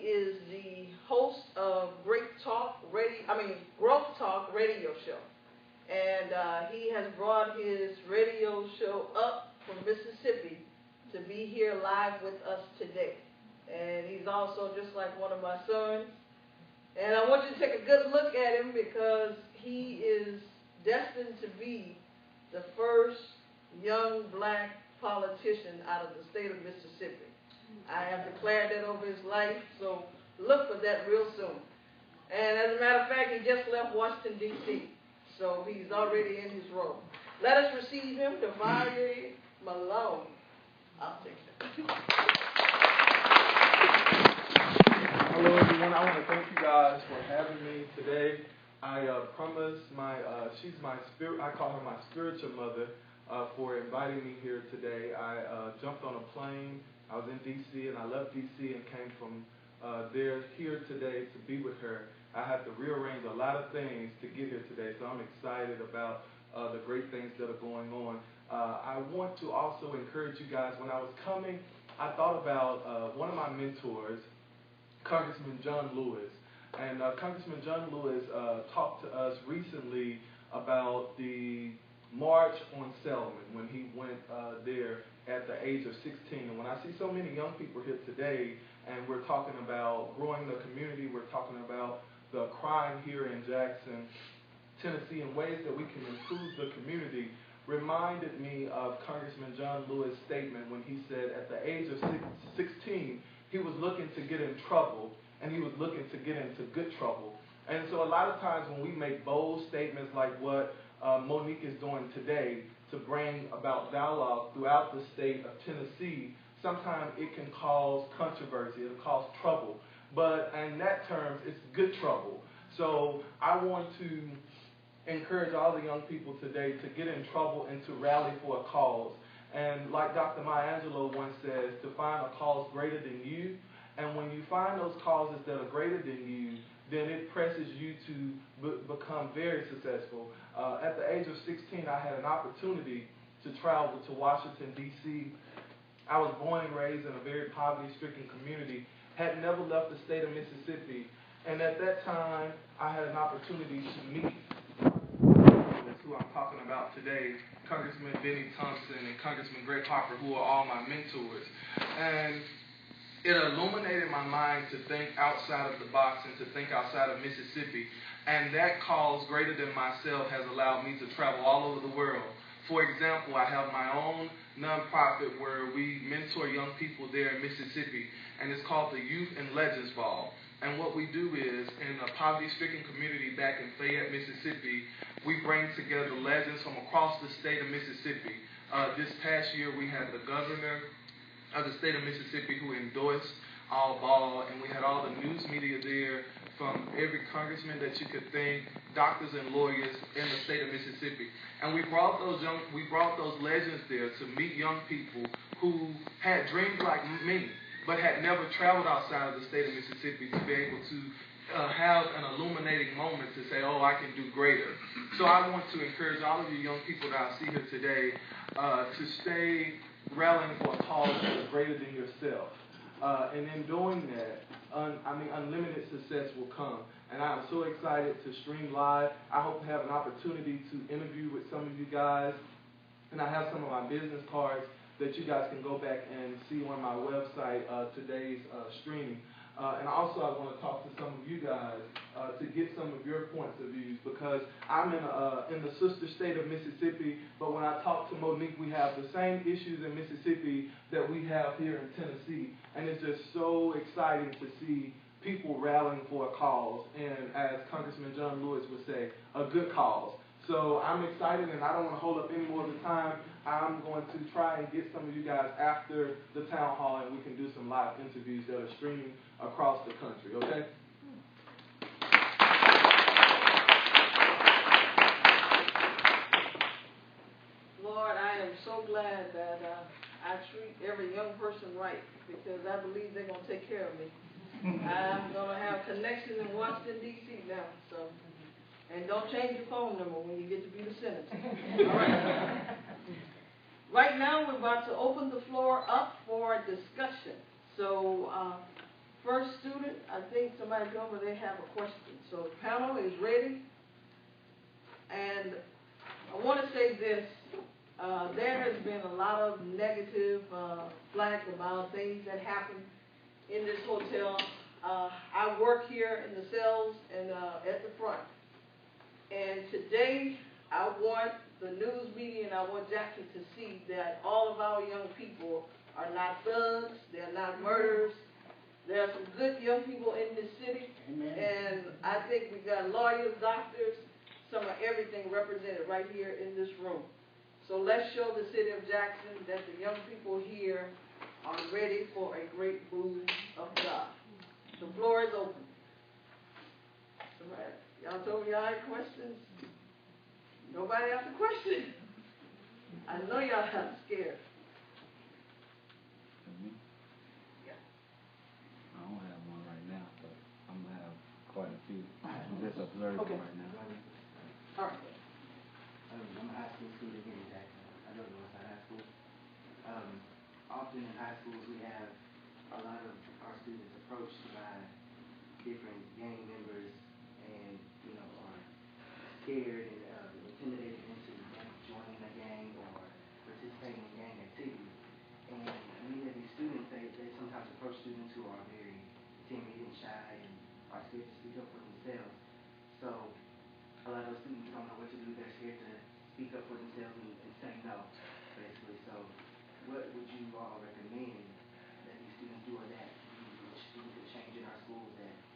is the host of Growth Talk radio show. And he has brought his radio show up from Mississippi to be here live with us today. And he's also just like one of my sons. And I want you to take a good look at him because he is destined to be the first young black politician out of the state of Mississippi. I have declared that over his life, so look for that real soon. And as a matter of fact, he just left Washington, D.C., so he's already in his role. Let us receive him, Duvalier Malone. I'll take that. Hello, everyone. I want to thank you guys for having me today. I promise she's my spirit. I call her my spiritual mother for inviting me here today. I jumped on a plane. I was in D.C. and I left D.C. and came from here today to be with her. I had to rearrange a lot of things to get here today, so I'm excited about the great things that are going on. I want to also encourage you guys. When I was coming, I thought about one of my mentors, Congressman John Lewis. And Congressman John Lewis talked to us recently about the March on Selma when he went there at the age of 16. And when I see so many young people here today, and we're talking about growing the community, we're talking about the crime here in Jackson, Tennessee, and ways that we can improve the community, reminded me of Congressman John Lewis' statement when he said at the age of 16, he was looking to get in trouble, and he was looking to get into good trouble. And so a lot of times when we make bold statements like what Monique is doing today to bring about dialogue throughout the state of Tennessee, sometimes it can cause controversy, it'll cause trouble. But in that terms, it's good trouble. So I want to encourage all the young people today to get in trouble and to rally for a cause. And like Dr. Maya Angelou once says, to find a cause greater than you. And when you find those causes that are greater than you, then it presses you to become very successful. At the age of 16, I had an opportunity to travel to Washington, D.C. I was born and raised in a very poverty-stricken community, had never left the state of Mississippi, and at that time, I had an opportunity to meet who I'm talking about today, Congressman Benny Thompson and Congressman Greg Harper, who are all my mentors. And it illuminated my mind to think outside of the box and to think outside of Mississippi. And that cause greater than myself has allowed me to travel all over the world. For example, I have my own nonprofit where we mentor young people there in Mississippi, and it's called the Youth and Legends Ball. And what we do is, in a poverty-stricken community back in Fayette, Mississippi, we bring together legends from across the state of Mississippi. This past year, we had the governor of the state of Mississippi who endorsed our ball, and we had all the news media there from every congressman that you could think, doctors and lawyers in the state of Mississippi. And we brought those legends there to meet young people who had dreams like me, but had never traveled outside of the state of Mississippi to be able to have an illuminating moment to say, oh, I can do greater. So I want to encourage all of you young people that I see here today to stay rallying for a cause that is greater than yourself. And in doing that, unlimited success will come. And I am so excited to stream live. I hope to have an opportunity to interview with some of you guys. And I have some of my business cards that you guys can go back and see on my website, today's streaming. And also I want to talk to some of you guys to get some of your points of views, because I'm in the sister state of Mississippi, but when I talk to Monique, we have the same issues in Mississippi that we have here in Tennessee. And it's just so exciting to see people rallying for a cause, and as Congressman John Lewis would say, a good cause. So I'm excited, and I don't want to hold up any more of the time. I'm going to try and get some of you guys after the town hall, and we can do some live interviews that are streaming across the country, okay? Lord, I am so glad that I treat every young person right, because I believe they're going to take care of me. I'm going to have connections in Washington, D.C. now, so... And don't change your phone number when you get to be the senator. All right. Right now, we're about to open the floor up for discussion. So, first student, I think somebody told me they have a question. So the panel is ready. And I want to say this. There has been a lot of negative flack about things that happen in this hotel. I work here in the cells and at the front. And today, I want the news media and I want Jackson to see that all of our young people are not thugs, they're not murderers. There are some good young people in this city. Amen. And I think we've got lawyers, doctors, some of everything represented right here in this room. So let's show the city of Jackson that the young people here are ready for a great move of God. The floor is open. Somebody, y'all told me y'all had questions. Nobody asked a question. I know y'all got scared. Yeah. I don't have one right now, but I'm going to have quite a few. I'm just observing right now. All right. I'm a high school student here in Jackson. I go to Northside High School. Often in high schools we have a lot of our students approached by different gang members and, are scared and intimidated into joining a gang or participating in gang activity. And many of these students, they sometimes approach students who are very timid and shy and are scared to speak up for themselves. So a lot of those students don't know what to do. They're scared to speak up for themselves and say no, basically. So what would you all recommend that these students do or that we should change in our schools that